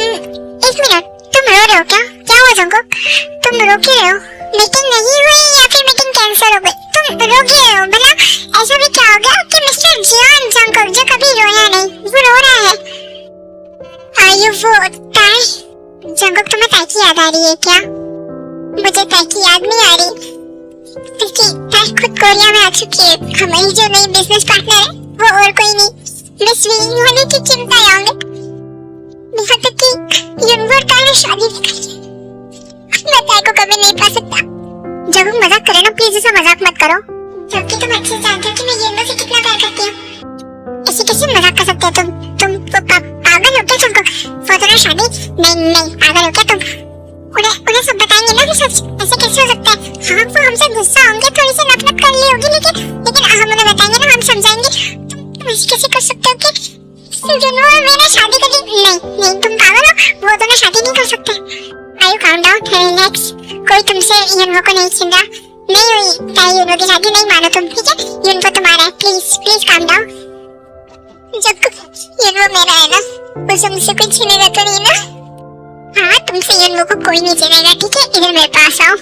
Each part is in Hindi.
एक मिनट, तुम रो रहे हो क्या? क्या हुआ जंगकुक? तुम रो क्यों रहे हो? मीटिंग नहीं हुई या फिर मीटिंग कैंसिल हो गई? तुम रो क्यों रहे हो? भला ऐसा भी क्या हो गया कि मिस्टर जियान जंगकुक जो कभी रोया नहीं वो रो रहा है? आयु वो ताई जंगकुक, तुम्हें ताई की याद आ रही है क्या? मुझे ताई की याद नहीं आ रही, क्योंकि ताई खुद कोरिया में आ चुकी है। हमारी जो नई बिजनेस पार्टनर है वो और कोई नहीं, मिस विंग होने की चिंता होंगे। यहाँ तक कि यूनिवर्स ताई ने शादी भी कर ली। मैं ताई को कभी नहीं पा सकता। जंगकुक मजाक करे ना, प्लीज ऐसा मजाक मत करो, जबकि तुम अच्छे से जानते हो कि मैं यूनिवर्स से कितना प्यार करती हूँ। ऐसे कैसे मजाक कर सकते हो तुम पागल हो क्या जंगकुक? फौरन शादी? नहीं पागल हो क्या तुम? उन्हें सब बताएंगे ना कि सच, ऐसे कैसे हो सकता है? हाँ वो हमसे गुस्सा होंगे, थोड़ी सी नफरत कर ली होगी, लेकिन हम उन्हें बताएंगे ना, हम समझाएंगे। तुम ऐसे कैसे कर सकते हो कि मैंने शादी कर ली? नहीं तुम पागल हो, वो दोनों शादी नहीं कर सकते। आयु काम डाउन, रिलैक्स, कोई तुमसे यूनिवर्स को नहीं छीन रहा। नहीं हुई ताई यूनिवर्स की शादी, नहीं मानो तुम, ठीक है? यूनिवर्स तुम्हारा है, प्लीज काम डाउन। जब यूनिवर्स मेरा है ना, उसे मुझसे कुछ छीनेगा तो नहीं ना? हाँ तुमसे यूनिवर्स को कोई नहीं छीनेगा, ठीक है? इधर मेरे पास आओ।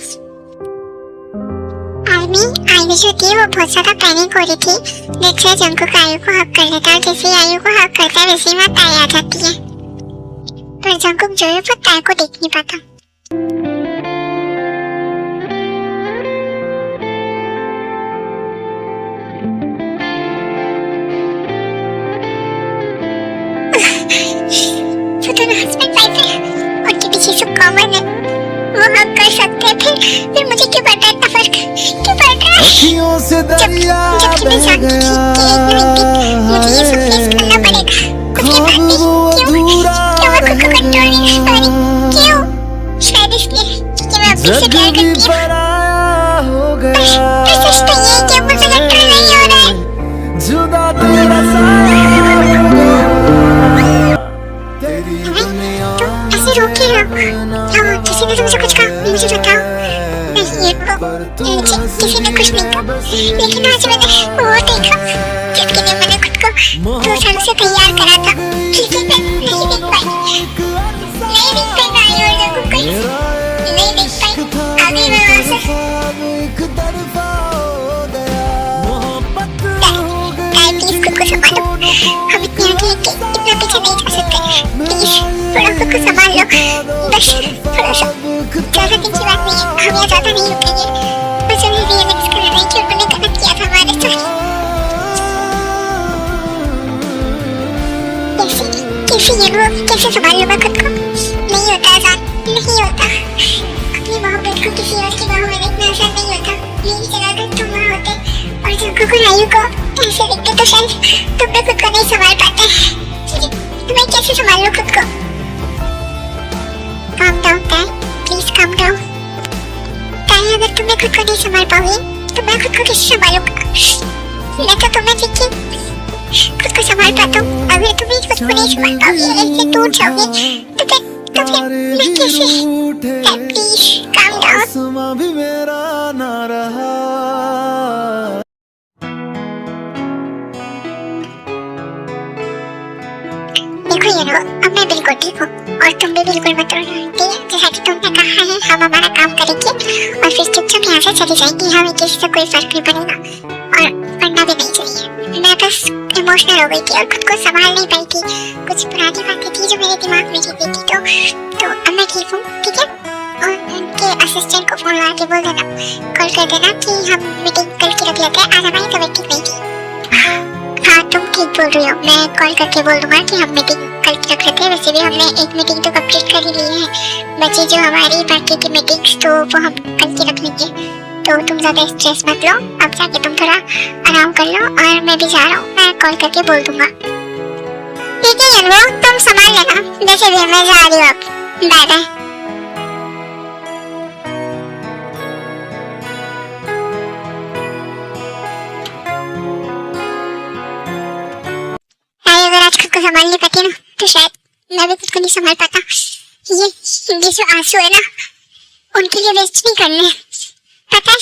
आयु जो थी वो बहुत ज्यादा पैनिक हो रही थी। देखिए जंगकुक आयु को हक कर लेता है, जैसे आयु को हक करता है वैसे ही वहाँ ताई आ जाती है, पर जंगकुक जो है वो ताई को देख नहीं पाता। जो दोनों हस्बैंड वाइफ है उनके पीछे सब कॉमन है, वो हक कर सकते हैं, फिर मुझे क्यों पड़ता है इतना फर्क? क्यों पड़ रहा है? जबकि मैं जानती थी कि एक ना एक दिन मुझे ये सब फेस करना पड़ेगा। उसके बाद भी क्यों मैं खुद को कंट्रोल नहीं कर पा रही? क्यों? शायद इसलिए कि मैं अपने से प्यार करती हूँ। पर सच तो ये है कि अब मुझसे कंट्रोल नहीं हो रहा है। तुम ऐसे रो क्यों रहे हो? क्या हुआ? किसी ने तुमसे कुछ कहा? मुझे बताओ। नहीं मुझे किसी ने कुछ नहीं कहा, लेकिन आज मैंने वो देखा जिसके लिए मैंने खुद को 2 साल से तैयार करा था, लेकिन मैं नहीं देख पाई और जब कोई नहीं देख पाई। अभी मैं वहाँ से प्लीज खुद को संभालो, हम इतने आगे हैं कि इतना पीछे नहीं जा सकते। प्लीज थोड़ा खुद को संभाल लो, बस थोड़ा सा, ज़्यादा दिन की बात नहीं है, हम यहाँ ज़्यादा नहीं रुकेंगे। बस उन्हें रियलाइज करना है कि उन्होंने गलत किया था हमारे साथ। कैसे ये वो कैसे संभाल लूँगा खुद को? नहीं होता आसान, नहीं होता। अपनी मोहब्बत को किसी और की बाहों में देखना आसान नहीं होता। मेरी जगह अगर तुम वहाँ होते और जंगकुक और आयु को ऐसे देखते तो शायद तुम भी खुद को नहीं संभाल पाते। मैं कैसे संभाल लूँ खुद को? काम डाउन ताई, प्लीज काम डाउन। ताई अगर तुम्हें खुद को नहीं संभाल पाओगी तो मैं खुद को कैसे संभालूंगा? मैं तो तुम्हें देखी खुद को संभाल पाता हूँ, अगर तुम खुद को नहीं संभाल पाओगी, ऐसे टूट जाओगी तो फिर मैं कैसे? Please calm down. भी मेरा ना रहा। देखो अब मैं बिल्कुल ठीक हूँ और तुम भी बिल्कुल मत रोना, ठीक है? जैसा कि तुमने कहा है हम हमारा काम करेंगे और फिर चुपचाप यहाँ से चली जाएंगी, हमें किसी से कोई फर्क नहीं पड़ेगा और पढ़ना भी नहीं चाहिए। मैं बस इमोशनल हो गई थी और खुद को संभाल नहीं पाई थी, कुछ पुरानी बातें थी जो मेरे दिमाग में चल रही थी, तो अब मैं ठीक हूँ, ठीक है? और उनके असिस्टेंट को फोन लगा के बोल देना, कॉल कर देना कि हम मीटिंग कल की रख लेते हैं, आज हमारी तबीयत ठीक नहीं थी। हाँ तुम ठीक बोल रही हो, मैं कॉल करके बोल दूंगा कि हम मीटिंग कल की रख लेते हैं। वैसे भी हमने एक मीटिंग तो कंप्लीट कर ही ली है, बची जो हमारी बाकी की मीटिंग्स तो वो हम कल की रख लेंगे। तो तुम ज्यादा स्ट्रेस मत लो, अब जाके तुम थोड़ा आराम कर लो और मैं भी जा रहा हूँ, मैं कॉल करके बोल दूंगा। ठीक है यार, तुम संभाल लेना, जैसे भी मैं जा रही हूँ अब, बाय बाय। अगर आज खुद को संभाल नहीं पाती ना तो शायद मैं भी खुद को नहीं संभाल पाता। ये जो आंसू है ना उनके लिए वेस्ट नहीं करने, पता है?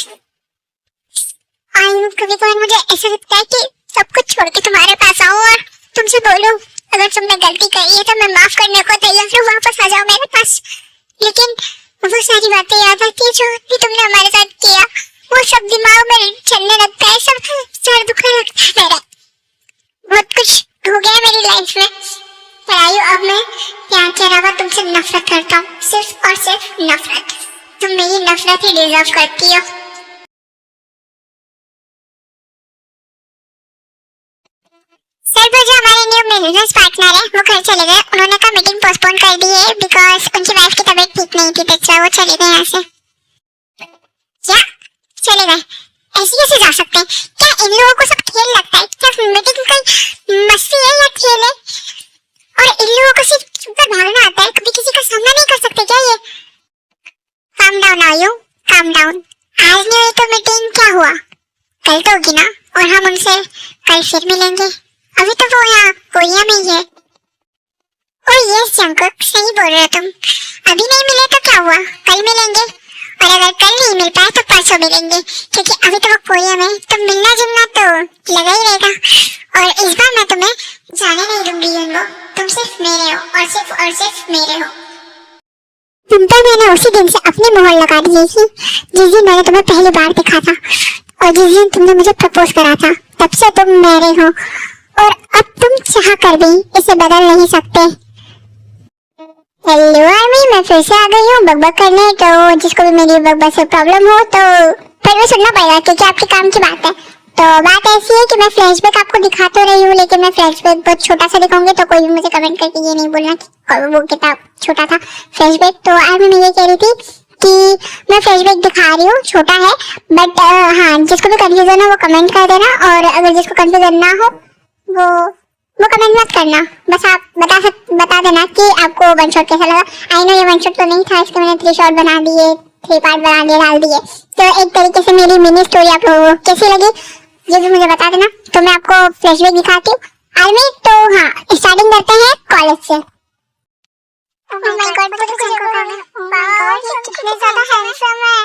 कभी कभार मुझे ऐसा लगता है कि सब कुछ छोड़ के तुम्हारे पास आऊं और तुमसे बोलूं अगर तुमने गलती करी है तो मैं माफ करने को तैयार हूँ, वापस आ जाओ मेरे पास। लेकिन वो सारी बातें याद आती है जो भी तुमने हमारे साथ किया, वो सब दिमाग में चलने लगता है, सब सर दुखने लगता है मेरा। बहुत कुछ हो गया मेरी लाइफ में, पर आयु अब मैं प्यार के अलावा तुमसे नफरत करता हूँ, सिर्फ और सिर्फ नफरत। तुम मेरी नफरत ही डिजर्व करती हो। सर वो जो हमारे न्यू बिजनेस पार्टनर है वो घर चले गए, उन्होंने कहा मीटिंग पोस्टपोन कर दी है बिकॉज उनकी वाइफ की तबीयत ठीक नहीं थी, तो वो चले गए यहाँ से। क्या चले गए? ऐसे कैसे जा सकते हैं? क्या इन लोगों को सब खेल लगता है? क्या मीटिंग कोई मस्ती है या खेल है? और इन लोगों को सिर्फ चुपकर भागना आता है, कभी किसी का सामना नहीं कर सकते क्या ये? काम डाउन आयु, काम डाउन। आज नहीं हुई तो मीटिंग क्या हुआ, कल तो होगी ना, और हम उनसे कल फिर मिलेंगे। अभी तो वो यहाँ कोरिया में ही है। और यस जंकुक, सही बोल रहे हो तुम। अभी नहीं मिले तो क्या हुआ, कल मिलेंगे, और अगर कल नहीं मिल पाए तो परसों मिलेंगे, क्योंकि अभी तो वो कोरिया में, तो मिलना जुलना तो लगा ही रहेगा। और इस बार मैं तुम्हें जाने नहीं दूंगी युनवो, तुम सिर्फ मेरे हो और सिर्फ मेरे हो। तुम पर मैंने उसी दिन से अपनी मोहर लगा दी थी जिस दिन मैंने तुम्हें पहली बार देखा था, और जिस दिन तुमने मुझे प्रपोज करा था, तब से तुम मेरे हो, और अब तुम चाह कर भी इसे बदल नहीं सकते। हेलो आर्मी, मैं फिर से आ गई हूँ बकबक करने, तो जिसको भी मेरी बकबक से प्रॉब्लम हो तो फिर भी सुनना पड़ेगा क्योंकि आपके काम की बात है। तो बात ऐसी है कि मैं फ्लैशबैक आपको दिखा तो रही हूँ, लेकिन मैं फ्लैशबैक बहुत छोटा सा दिखाऊंगी, तो कोई भी मुझे कमेंट करके ये नहीं बोलना कि वो कितना छोटा था फ्लैशबैक। तो आर्मी मैं ये कह रही थी कि मैं फ्लैशबैक दिखा रही हूँ, छोटा है, बट हाँ जिसको भी कंफ्यूजन हो वो कमेंट कर देना, और अगर जिसको कंफ्यूजन ना हो वो कमेंट मत करना, बस आप बता देना कि आपको वन शॉट कैसा लगा। आई नो ये वन शॉट तो नहीं था, इसके मैंने 3 शॉट बना दिए, 3 पार्ट बना दिए, डाल दिए, तो एक तरीके से मेरी मिनी स्टोरी आप लोगों को कैसी लगी ये भी मुझे बता देना, तो मैं आपको फ्लैशबैक दिखाती हूँ। आर्मी तो हाँ स्टार्टिंग करते हैं कॉलेज से। ओह माय गॉड, बहुत कुछ हो गया। ओह माय गॉड, ये कितने ज्यादा हैंडसम है।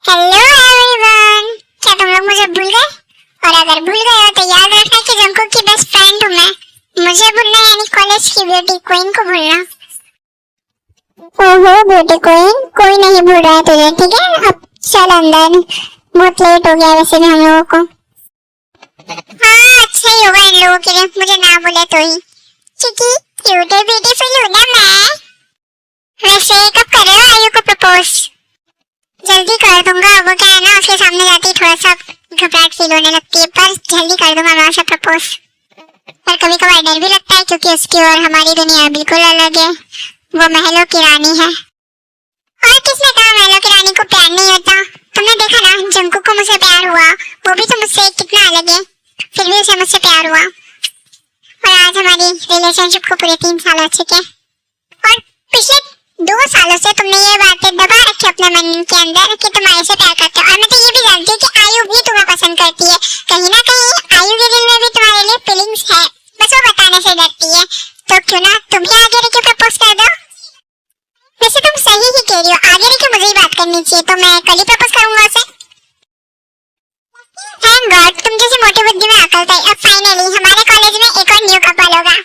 हेलो एवरीवन, क्या तुम लोग मुझे भूल गए? और अगर भूल गए हो तो याद रखना कि जंकुक की बेस्ट फ्रेंड हूँ मैं। मुझे भूलना यानी कॉलेज की ब्यूटी क्वीन को भूलना। ओहो ब्यूटी क्वीन, कोई नहीं भूल रहा है तुझे, ठीक है? अब चल अंदर, बहुत लेट हो गया वैसे भी हम लोगों को। हाँ अच्छा ही होगा इन लोगों के लिए मुझे ना बोले तो ही, क्योंकि क्यूट है ब्यूटीफुल हूँ ना मैं। वैसे कब कर रहे हो आयु को प्रपोज? जल्दी कर दूंगा, वो क्या है ना उसके सामने जाती थोड़ा सा घबराहट फील होने लगती है, पर जल्दी कर दूंगा मैं उसे प्रपोज। पर कभी कभार डर भी लगता है क्योंकि उसकी और हमारी दुनिया बिल्कुल अलग है, वो महलों की रानी है। और किसने कहा महलों की रानी को प्यार नहीं होता? तुमने देखा ना जंकुक को मुझसे प्यार हुआ, वो भी तो मुझसे कितना अलग है, फिर भी उसे मुझसे प्यार हुआ। और आज हमारी रिलेशनशिप को पूरे 3 साल हो चुके हैं, और पिछले 2 सालों से तुमने ये बातें दबा रखी अपने मन के अंदर कि तुम आयु से प्यार करते हो, और मैं तो ये भी जानती हूँ कि आयु भी तुम्हें पसंद करती है। कहीं ना कहीं आयु के दिल में भी तुम्हारे लिए फीलिंग्स है, बस वो बताने से डरती है। तो क्यों ना तुम ही आगे रह के प्रपोज कर दो। वैसे तुम सही ही कह रही हो, आगे रह के मुझे ही बात करनी चाहिए, तो मैं कल ही प्रपोज करूंगा उसे। थैंक गॉड, तुम जैसी मोटी बुद्धि में अकल थी। अब फाइनली हमारे कॉलेज में एक और न्यू कपल होगा।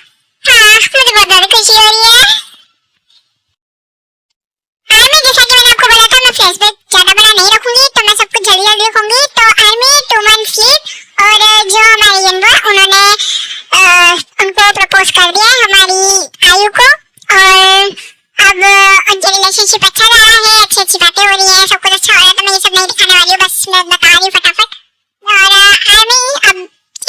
हाँ मुझे बहुत ज्यादा खुशी हो रही है। आर्मी जैसा कि मैंने आपको बोला था मैं फ्लैशबैक ज्यादा बड़ा नहीं रखूंगी, तो मैं सब कुछ जल्दी जल्दी लिखूंगी। तो आर्मी 2 मंथ स्लीप, और जो हमारे युनवो उन्होंने उनको प्रपोज कर दिया हमारी आयु को, और अब उनके रिलेशनशिप अच्छा जा रहा है, अच्छी अच्छी बातें हो रही है, सब कुछ अच्छा हो रहा है। तो मैं ये सब नहीं दिखाने वाली हूँ, बस मैं बता रही हूँ फटाफट। और आर्मी अब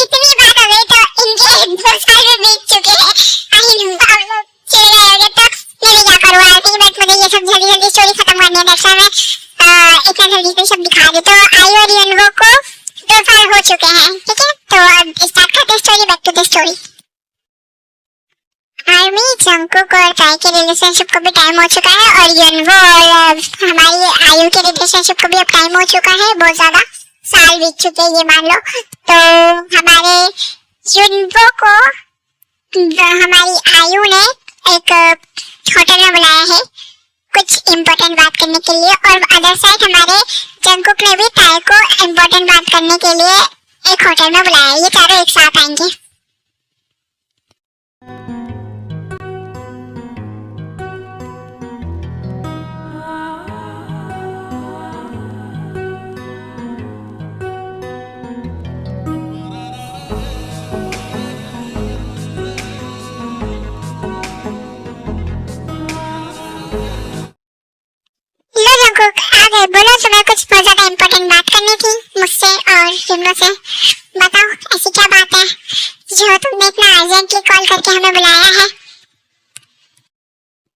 इतनी बात हो गई तो इनके 2 साल में बीत चुके हैं, आई नो आप लोग चले गए होंगे, तो मैं क्या करूँ आर्मी, बट मुझे ये सब जल्दी जल्दी स्टोरी खत्म करनी है, दरअसल मैं इतना जल्दी से सब दिखा दी। तो आयु और युनवो को 2 साल हो चुके हैं, ठीक है? तो अब स्टार्ट करते हैं story, back to the story. Army Jungkook और ताई के रिलेशनशिप को भी टाइम हो चुका है, और युनवो और हमारी आयु के रिलेशनशिप को भी अब टाइम हो चुका है, बहुत ज्यादा साल बीत चुके हैं ये मान लो। तो हमारे युनवो को हमारी आयु ने एक होटल में बुलाया है कुछ इम्पोर्टेंट बात करने के लिए, और अदर साइड हमारे जंगकुक ने भी ताई को इम्पोर्टेंट बात करने के लिए एक होटल में बुलाया। ये चारों एक साथ आएंगे। बोलो, तुम्हें कुछ बहुत ज्यादा इम्पोर्टेंट बात करनी थी मुझसे और जुमलों से। बताओ ऐसी क्या बात है जो तुमने इतना अर्जेंटली कॉल करके हमें बुलाया है?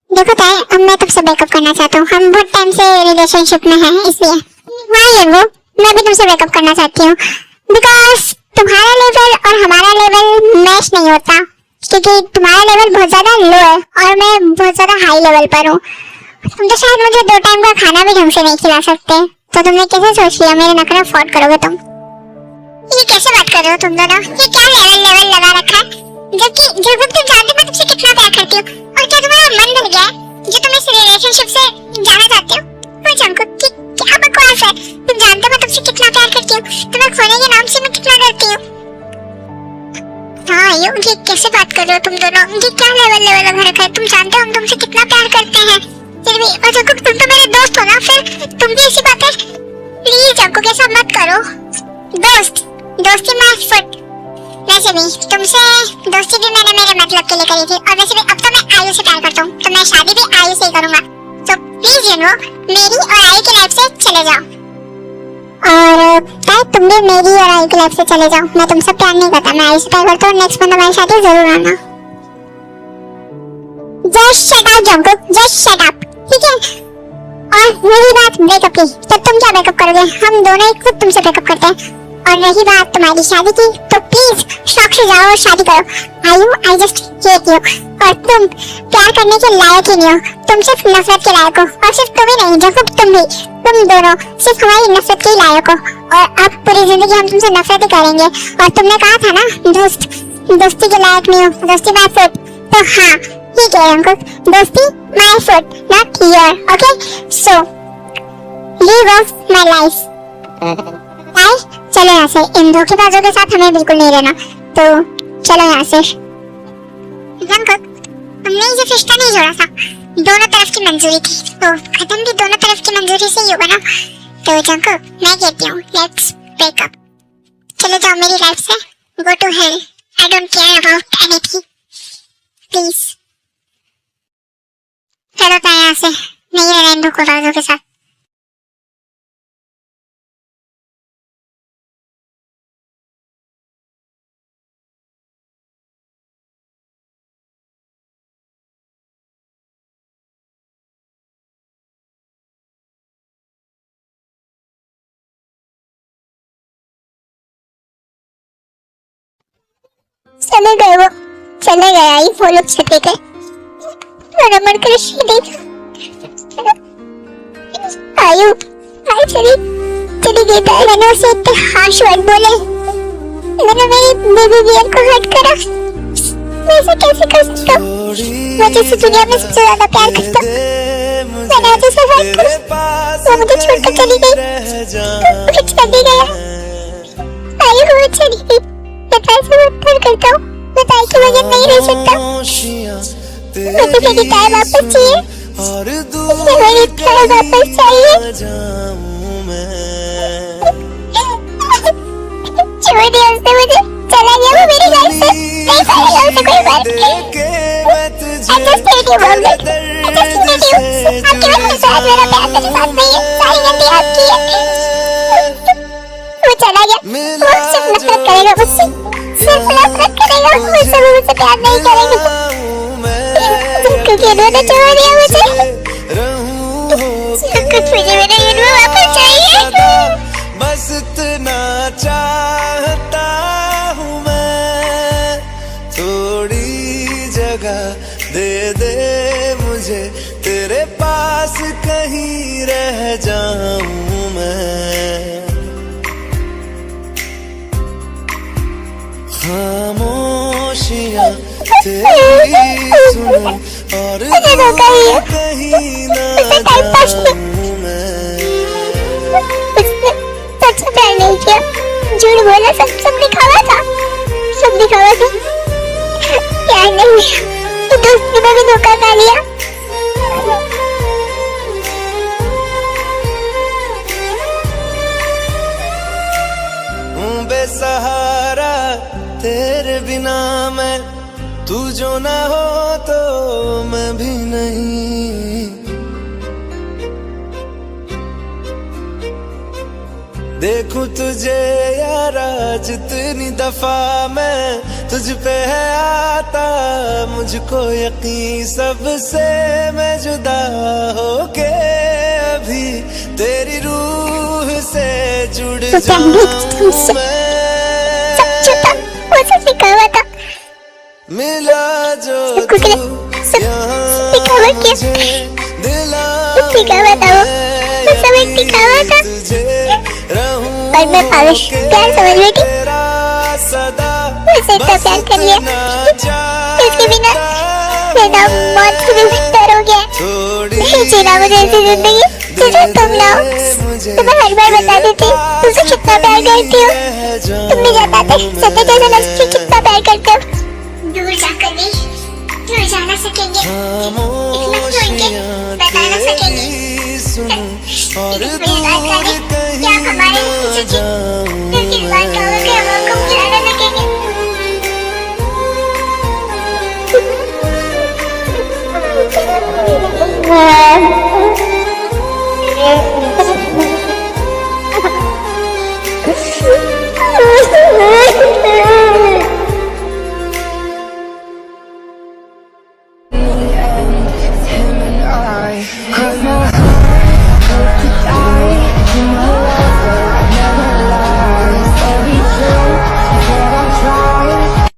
देखो ताई, अब मैं तुमसे ब्रेकअप करना चाहता हूँ। हम बहुत टाइम से रिलेशनशिप में हैं, इसलिए मैं भी तुमसे ब्रेकअप करना चाहती हूँ। बिकॉज तुम्हारा लेवल और हमारा लेवल मैच नहीं होता, क्योंकि तुम्हारा लेवल बहुत ज्यादा लो है और मैं बहुत ज्यादा हाई लेवल पर हूँ। तुम तो शायद मुझे 2 टाइम का खाना भी ढंग से नहीं खिला सकते, तो तुमने कैसे सोच लिया मेरे नखरे अफोर्ड करोगे तुम? ये कैसे बात कर रहे हो तुम दोनों? ये क्या लेवल लगा रखा है? जबकि जब तुम जानते हो मैं तुमसे कितना प्यार करती हूँ, और क्या तुम्हारा मन बन गया है जो तुम इस रिलेशनशिप से जाना चाहते हो? वो जंगकुक की क्या बकवास है? तुम जानते हो मैं तुमसे कितना प्यार करती हूँ, तुम्हें खोने के नाम से मैं कितना डरती हूँ। हाँ ये कैसे बात कर रहे हो तुम दोनों? ये क्या लेवल लगा रखा है? तुम जानते हो हम तुमसे कितना प्यार करते हैं। फिर भी और जंगकुक, तुम तो मेरे दोस्त हो ना, फिर तुम भी ऐसी बातें प्लीज जंगकुक ऐसा मत करो। दोस्ती माय फुट। वैसे भी तुमसे दोस्ती भी मैंने मेरे मतलब के लिए करी थी, और वैसे भी अब तो मैं आयु से प्यार करता हूँ, तो मैं शादी भी आयु से ही करूंगा। तो प्लीज मेरी और आयु की लाइफ से चले जाओ। और ताई तुम भी मेरी और आयु की लाइफ से चले जाओ। मैं तुमसे प्यार नहीं करता, मैं आयु से प्यार करता हूँ। नेक्स्ट मंथ हमारी शादी जरूर आना। Just shut up Jungkook, just shut up, ठीक है? और रही बात ब्रेकअप की, तो तुम क्या ब्रेकअप करोगे? हम दोनों ही खुद तुमसे ब्रेकअप करते हैं। और रही बात तुम्हारी शादी की, तो प्लीज शौक से जाओ और शादी करो। आई जस्ट हेट यू, और तुम प्यार करने के लायक ही नहीं हो। तुम सिर्फ नफरत के लायक हो, और सिर्फ तुम ही नहीं जंगकुक, तुम दोनों सिर्फ हमारी नफरत के लायक हो। और अब पूरी जिंदगी हम तुमसे नफरत ही करेंगे। और तुमने कहा था ना दोस्ती के लायक नहीं हो, दोस्ती माय फुट। तो हाँ ठीक है जंगकुक, दोस्ती my foot, not your, okay? So leave of my life. चलो यहाँ से, इन धोखेबाजों के साथ हमें बिल्कुल नहीं रहना, तो चलो यहाँ से। जंगकुक, हमने ये रिश्ता नहीं जोड़ा था, दोनों तरफ की मंजूरी थी, तो खत्म भी दोनों तरफ की मंजूरी से ही होगा ना। तो जंगकुक मैं कहती हूँ लेट्स ब्रेक अप। चले जाओ मेरी लाइफ से, go to hell, I don't care about anything, please. चलो तो यहाँ से, नहीं रहना इन धोखेबाजों के साथ। चले गया ही वो लोग छते के, मेरा मन कर आयु चली गई। मैंने उसे इतने हार्श वर्ड बोले, मैंने मेरी बेबी बियर को हर्ट करा। मैं ऐसे कैसे कर सकता हूँ? मैं जिसे दुनिया में सबसे ज्यादा प्यार करता हूँ, मैंने आज उसे हर्ट करा। वो मुझे छोड़कर चली गई, मुझे चली गया। आयु वो चली गई, मैं पैसे बहुत प्यार करता हूँ, मैं ताई के बगैर नहीं रह सकता। मुझे मेरी ताई वापस चाहिए, मुझे मेरी ताई वापस चाहिए। छोड़ दिया उसने मुझे, चला गया वो मेरी लाइफ से, नहीं पाएगा उसे कोई बात नहीं। I just hate you mom, I just hate you। आपकी वजह से आज मेरा प्यार तेरे साथ नहीं है, सारी गलती आपकी है। वो चला गया, वो सिर्फ नफरत करेगा मुझसे, सिर्फ नफरत करेगा मुझसे, वो मुझसे प्यार नहीं करेगा, क्योंकि उन्होंने छोड़ दिया मुझे। कुछ मुझे मेरा यूनू वापस चाहिए। बस इतना चाहता हूँ मैं, थोड़ी जगह दे मुझे, तेरे पास कहीं रह जाऊं मैं। खामोशियाँ तेरी सुनूं, और मुझे धोखा ही है। कहीं ना उसने टाइम पास किया। जाऊं मैं। उसने सच में प्यार नहीं किया, झूठ बोला, सब दिखावा था, सब दिखावा था। प्यार नहीं किया, दोस्ती में भी धोखा खा लिया। हूँ बेसहारा तेरे बिना मैं, तू जो ना हो तो मैं भी नहीं। देखूं तुझे यारा जितनी दफा मैं, तुझ पे है आता मुझको यकीन, सबसे मैं जुदा होके अभी तेरी रूह से जुड़ जाऊं मैं। वो सब दिखावा था। मिला जो सबको तू सब दिखावा किया, दिखावा था वो सब एक दिखावा था। और मैं पागल प्यार समझ बैठी, उसे इतना प्यार कर लिया, इसके बिना मेरा मौत से भी बेहतर हो गया। नहीं जीना मुझे ऐसी जिंदगी जिसमें तुम ना हो। तो मैं हर बार बता देती तुझे कितना प्यार करती हूँ, तुम नहीं बताते सत्य जैसे लक्ष्मी कितना प्यार करते हो। दूर जाकर भी दूर जा ना सकेंगे, बता ना सकेंगे, और दूर क्या हमारे पीछे की लेकिन बात कहोगे हम आपको भुला ना सकेंगे।